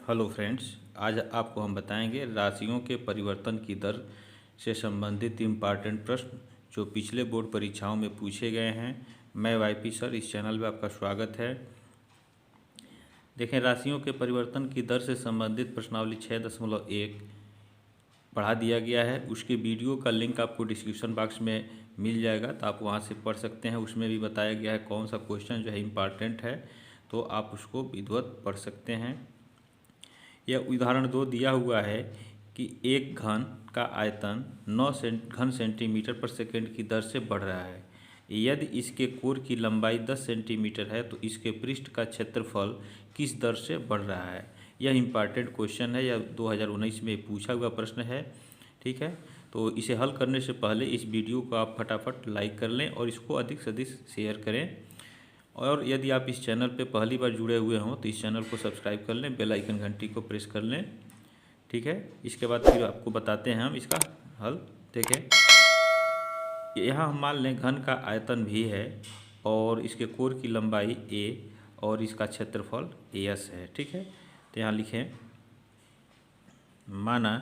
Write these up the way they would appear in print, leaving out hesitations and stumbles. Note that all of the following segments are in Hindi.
हेलो फ्रेंड्स, आज आपको हम बताएंगे राशियों के परिवर्तन की दर से संबंधित इम्पॉर्टेंट प्रश्न जो पिछले बोर्ड परीक्षाओं में पूछे गए हैं। मैं वाईपी सर, इस चैनल में आपका स्वागत है। देखें, राशियों के परिवर्तन की दर से संबंधित प्रश्नावली 6.1 पढ़ा दिया गया है। उसके वीडियो का लिंक आपको डिस्क्रिप्शन बॉक्स में मिल जाएगा, तो आप वहां से पढ़ सकते हैं। उसमें भी बताया गया है कौन सा क्वेश्चन जो है इम्पॉर्टेंट है, तो आप उसको विधिवत पढ़ सकते हैं। यह उदाहरण 2 दिया हुआ है कि एक घन का आयतन 9 घन सेंटीमीटर पर सेकंड की दर से बढ़ रहा है। यदि इसके कोर की लंबाई 10 सेंटीमीटर है तो इसके पृष्ठ का क्षेत्रफल किस दर से बढ़ रहा है। यह इम्पॉर्टेंट क्वेश्चन है, यह 2019 में पूछा हुआ प्रश्न है। ठीक है, तो इसे हल करने से पहले इस वीडियो को आप फटाफट लाइक कर लें और इसको अधिक से अधिक शेयर करें। और यदि आप इस चैनल पे पहली बार जुड़े हुए हों तो इस चैनल को सब्सक्राइब कर लें, बेल आइकन घंटी को प्रेस कर लें। ठीक है, इसके बाद फिर आपको बताते हैं हम इसका हल। देखें, यहाँ हम मान लें घन का आयतन भी है और इसके कोर की लंबाई a और इसका क्षेत्रफल s है। ठीक है, तो यहाँ लिखें, माना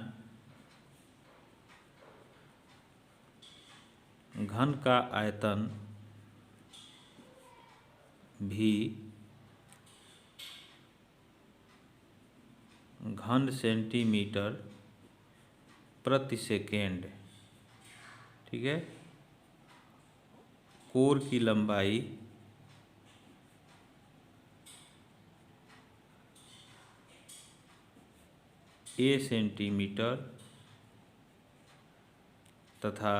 घन का आयतन भी घन सेंटीमीटर प्रति सेकेंड, ठीक है, कोर की लंबाई a सेंटीमीटर तथा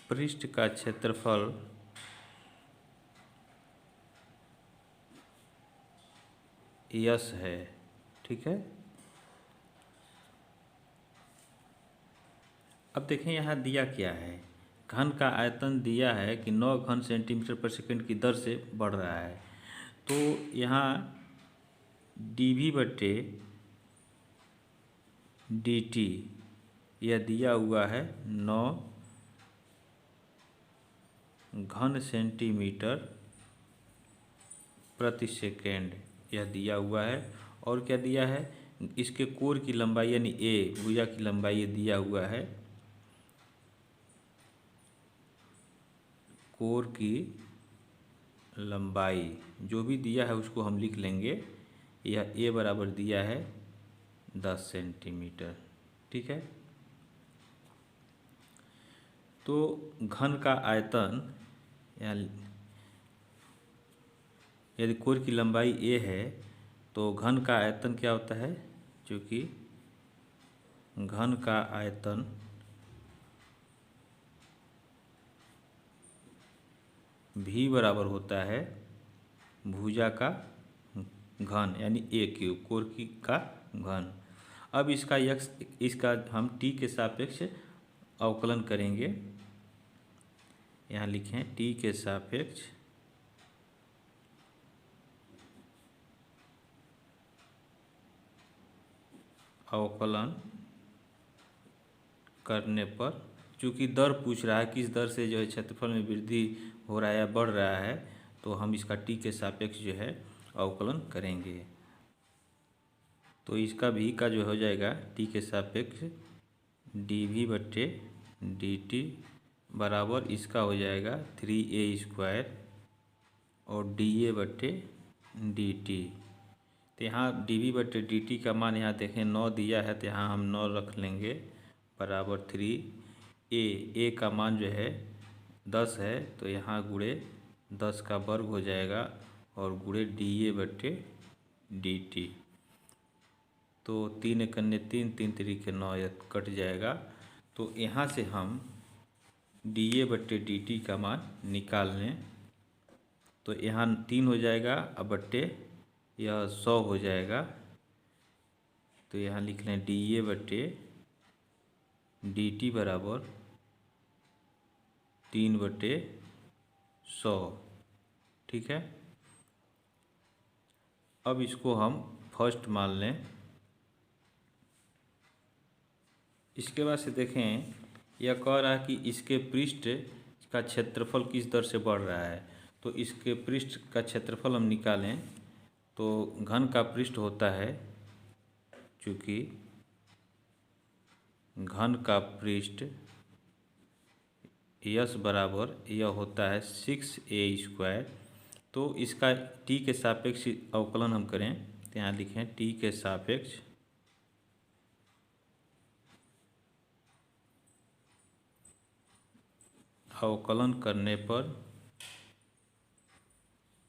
पृष्ठ का क्षेत्रफल यस है। ठीक है, अब देखें यहाँ दिया क्या है। घन का आयतन दिया है कि 9 घन सेंटीमीटर पर सेकंड की दर से बढ़ रहा है, तो यहाँ dv बटे dt यह दिया हुआ है 9 घन सेंटीमीटर प्रति सेकेंड, यह दिया हुआ है। और क्या दिया है, इसके कोर की लंबाई यानी a भुजा की लंबाई ये दिया हुआ है। कोर की लंबाई जो भी दिया है उसको हम लिख लेंगे। यह a बराबर दिया है 10 सेंटीमीटर। ठीक है, तो घन का आयतन यदि कोर की लंबाई a है तो घन का आयतन क्या होता है, क्योंकि घन का आयतन v बराबर होता है भुजा का घन यानी a³ कोर की का घन। अब इसका हम t के सापेक्ष अवकलन करेंगे। यहाँ लिखें t के सापेक्ष अवकलन करने पर, चूँकि दर पूछ रहा है किस दर से जो है क्षेत्रफल में वृद्धि हो रहा है या बढ़ रहा है, तो हम इसका t के सापेक्ष जो है अवकलन करेंगे। तो इसका भी का जो हो जाएगा t के सापेक्ष dv बटे dt बराबर इसका हो जाएगा 3a² और dA बटे dt। तो यहाँ dv बटे dt का मान यहाँ देखें 9 दिया है, तो यहाँ हम 9 रख लेंगे बराबर 3a का मान जो है 10 है, तो यहाँ गुणे 10 का वर्ग हो जाएगा और गुणे dA बटे dt। तो 3 एकन्ने 3, 3 तिरिके 9, यह कट जाएगा। तो यहाँ से हम dA बटे dt का मान निकाल लें, तो यहाँ 3 हो जाएगा अब बट्टे यह 100 हो जाएगा। तो यहाँ लिख लें dA बटे dt बराबर 3 बटे 100। ठीक है, अब इसको हम फर्स्ट मान लें। इसके बाद से देखें, यह कह रहा है कि इसके पृष्ठ का क्षेत्रफल किस दर से बढ़ रहा है, तो इसके पृष्ठ का क्षेत्रफल हम निकालें तो घन का पृष्ठ होता है, चूँकि घन का पृष्ठ यस बराबर यह होता है 6a²। तो इसका टी के सापेक्ष अवकलन हम करें तो यहाँ लिखें टी के सापेक्ष अवकलन करने पर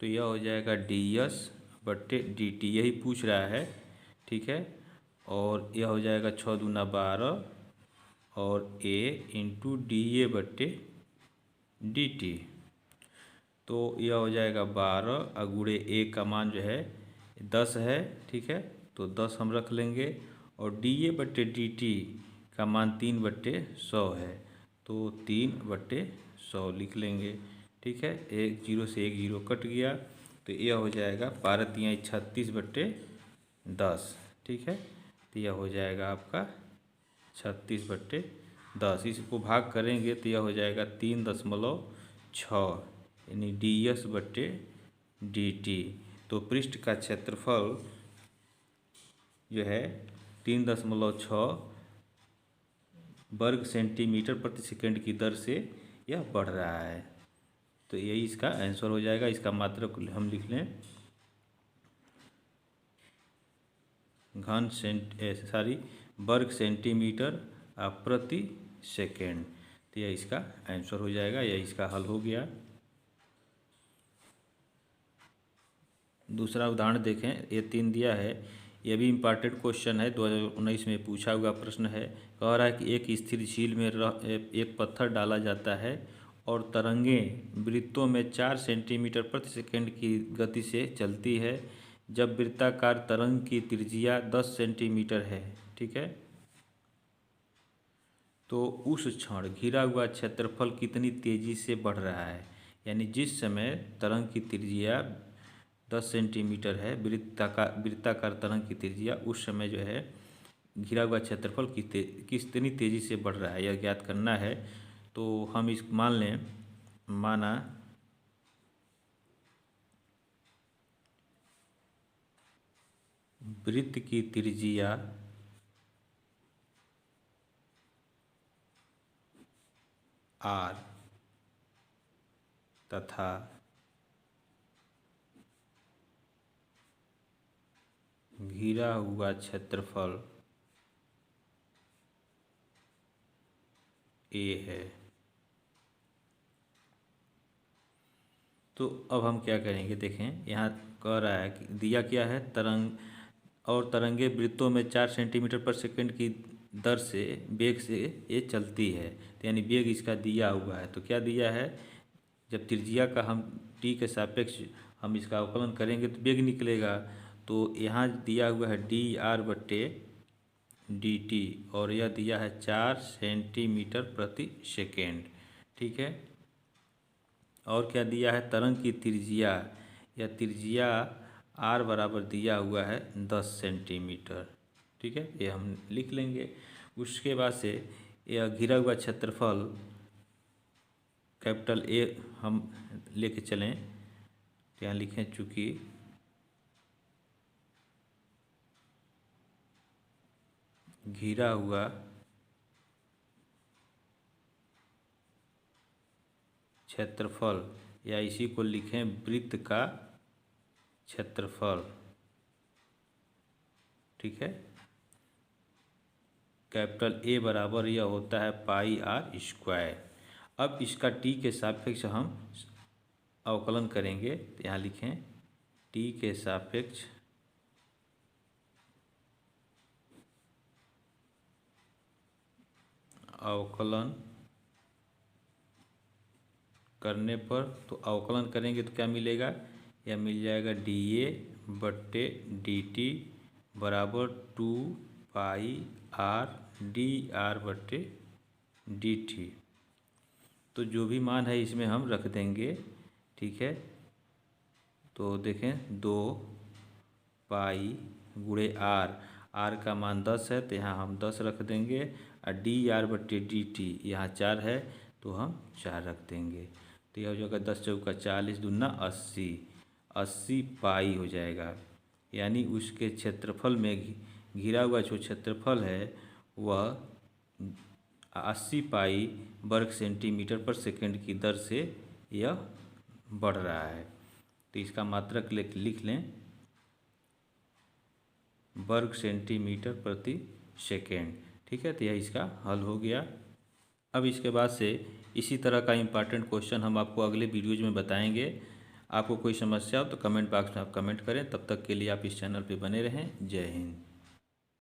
तो यह हो जाएगा ds/dt, यही पूछ रहा है, ठीक है। और यह हो जाएगा 6 दूना 12 और a इंटू da/dt। तो यह हो जाएगा 12 और गुणे a का मान जो है 10 है, ठीक है। तो 10 हम रख लेंगे और da/dt का मान 3/100 है, तो 3/100 लिख लेंगे, ठीक है। एक जीरो से एक जीरो कट गया तो यह हो जाएगा 12×3 = 36/10, ठीक है। तो यह हो जाएगा आपका 36/10। इसको भाग करेंगे तो यह हो जाएगा 3.6 यानी ds/dt। तो पृष्ठ का क्षेत्रफल जो है 3.6 वर्ग सेंटीमीटर प्रति सेकंड की दर से यह बढ़ रहा है। तो यही इसका आंसर हो जाएगा। इसका मात्रक हम लिख लें वर्ग सेंटीमीटर प्रति सेकंड। तो यह इसका आंसर हो जाएगा, यह इसका हल हो गया। दूसरा उदाहरण देखें, ये 3 दिया है, यह भी इम्पॉर्टेंट क्वेश्चन है, 2019 में पूछा हुआ प्रश्न है। कह रहा है कि एक स्थिर झील में एक पत्थर डाला जाता है और तरंगें वृत्तों में 4 सेंटीमीटर प्रति सेकंड की गति से चलती है। जब वृत्ताकार तरंग की त्रिज्या 10 सेंटीमीटर है, ठीक है, तो उस क्षण घिरा हुआ क्षेत्रफल कितनी तेजी से बढ़ रहा है। यानी जिस समय तरंग की त्रिज्या 10 सेंटीमीटर है, वृत्ताकार तरंग की त्रिज्या, उस समय जो है घिरा हुआ क्षेत्रफल कितनी तेजी से बढ़ रहा है, यह ज्ञात करना है। तो हम इस माना वृत्त की त्रिज्या r तथा घिरा हुआ क्षेत्रफल a है। तो अब हम क्या करेंगे, देखें यहाँ कह रहा है कि दिया क्या है, तरंगे वृत्तों में 4 सेंटीमीटर पर सेकंड की दर से वेग से ये चलती है। तो यानी वेग इसका दिया हुआ है। तो क्या दिया है, जब त्रिज्या का हम t के सापेक्ष हम इसका अवकलन करेंगे तो वेग निकलेगा। तो यहाँ दिया हुआ है dr/dt और यह दिया है 4 सेंटीमीटर प्रति सेकेंड, ठीक है। और क्या दिया है, तरंग की त्रिज्या, या त्रिज्या r बराबर दिया हुआ है 10 सेंटीमीटर, ठीक है, ये हम लिख लेंगे। उसके बाद से यह घिरा हुआ क्षेत्रफल कैपिटल A हम लेके चलें तो यहाँ लिखें, चूँकि घिरा हुआ क्षेत्रफल, या इसी को लिखें वृत्त का क्षेत्रफल, ठीक है, कैपिटल A बराबर यह होता है πr²। अब इसका t के सापेक्ष हम अवकलन करेंगे तो यहाँ लिखें t के सापेक्ष अवकलन करने पर, तो अवकलन करेंगे तो क्या मिलेगा, यह मिल जाएगा da/dt बराबर 2πr/dr/dt। तो जो भी मान है इसमें हम रख देंगे, ठीक है। तो देखें 2π/r, r का मान 10 है तो यहाँ हम 10 रख देंगे, और dr/dt यहाँ 4 है तो हम 4 रख देंगे। तो यह हो जाएगा 10 चौका 40 दूना 80, 80 पाई हो जाएगा। यानी उसके क्षेत्रफल में घिरा हुआ जो क्षेत्रफल है वह 80 पाई वर्ग सेंटीमीटर पर सेकंड की दर से यह बढ़ रहा है। तो इसका मात्रक लिख लें, वर्ग सेंटीमीटर प्रति सेकेंड। ठीक है, तो यह इसका हल हो गया। अब इसके बाद से इसी तरह का इम्पॉर्टेंट क्वेश्चन हम आपको अगले वीडियोज में बताएंगे। आपको कोई समस्या हो तो कमेंट बॉक्स में आप कमेंट करें। तब तक के लिए आप इस चैनल पे बने रहें। जय हिंद।